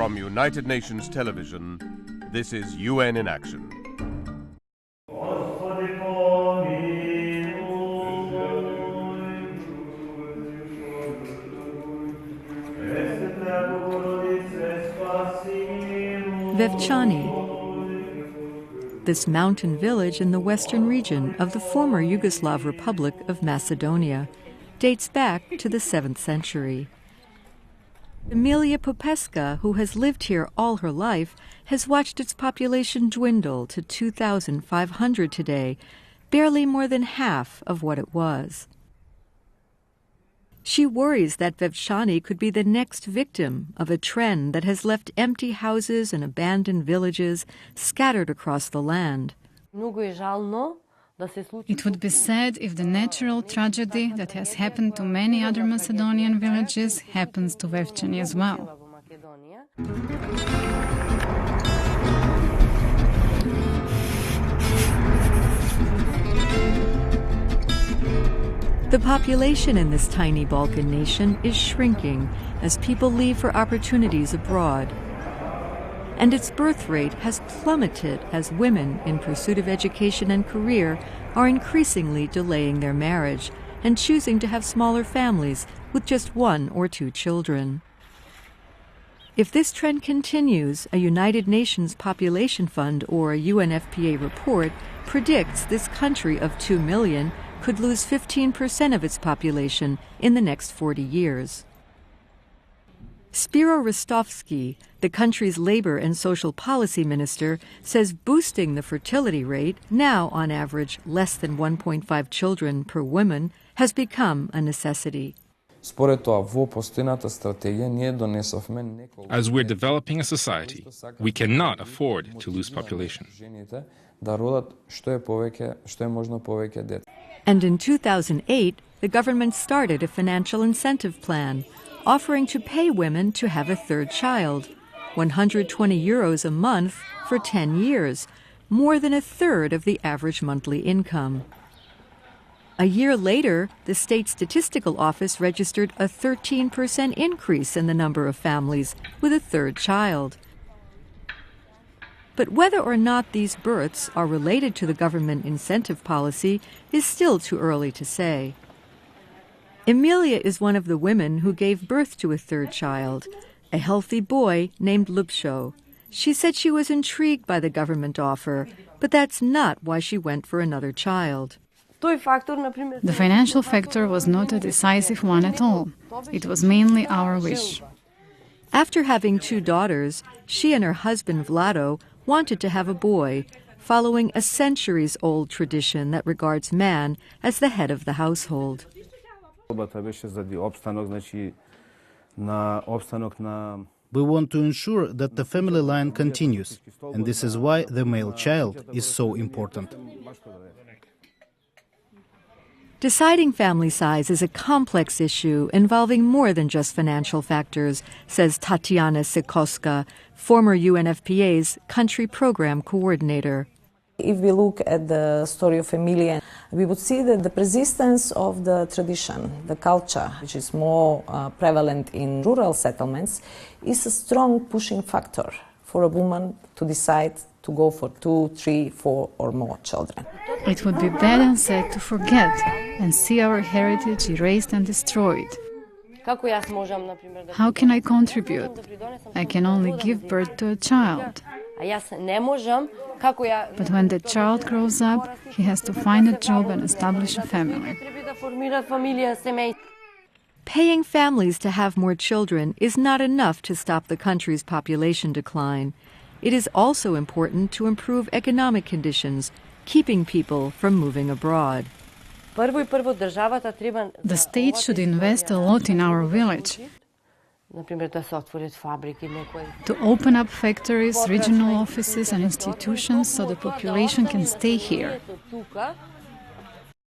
From United Nations Television, this is UN in Action. Vevčani, this mountain village in the western region of the former Yugoslav Republic of Macedonia, dates back to the 7th century. Emilia Popesca, who has lived here all her life, has watched its population dwindle to 2,500 today, barely more than half of what it was. She worries that Vevčani could be the next victim of a trend that has left empty houses and abandoned villages scattered across the land. It would be sad if the natural tragedy that has happened to many other Macedonian villages happens to Vevčani as well. The population in this tiny Balkan nation is shrinking as people leave for opportunities abroad. And its birth rate has plummeted as women, in pursuit of education and career, are increasingly delaying their marriage and choosing to have smaller families with just 1 or 2 children. If this trend continues, a United Nations Population Fund or a UNFPA report predicts this country of 2 million could lose 15% of its population in the next 40 years. Spiro Ristovski, the country's labor and social policy minister, says boosting the fertility rate, now on average less than 1.5 children per woman, has become a necessity. As we're developing a society, we cannot afford to lose population. And in 2008, the government started a financial incentive plan, offering to pay women to have a 3rd child, 120 euros a month for 10 years, more than 1/3 of the average monthly income. A year later, the state statistical office registered a 13% increase in the number of families with a 3rd child. But whether or not these births are related to the government incentive policy is still too early to say. Emilia is one of the women who gave birth to a 3rd child, a healthy boy named Lupsho. She said she was intrigued by the government offer, but that's not why she went for another child. The financial factor was not a decisive one at all. It was mainly our wish. After having 2 daughters, she and her husband Vlado wanted to have a boy, following a centuries-old tradition that regards man as the head of the household. We want to ensure that the family line continues, and this is why the male child is so important. Deciding family size is a complex issue involving more than just financial factors, says Tatiana Sikoska, former UNFPA's country program coordinator. If we look at the story of Emilia, we would see that the persistence of the tradition, the culture, which is more prevalent in rural settlements, is a strong pushing factor for a woman to decide to go for 2, 3, 4 or more children. It would be bad and sad to forget and see our heritage erased and destroyed. How can I contribute? I can only give birth to a child. But when the child grows up, he has to find a job and establish a family. Paying families to have more children is not enough to stop the country's population decline. It is also important to improve economic conditions, keeping people from moving abroad. The state should invest a lot in our village. To open up factories, regional offices and institutions so the population can stay here.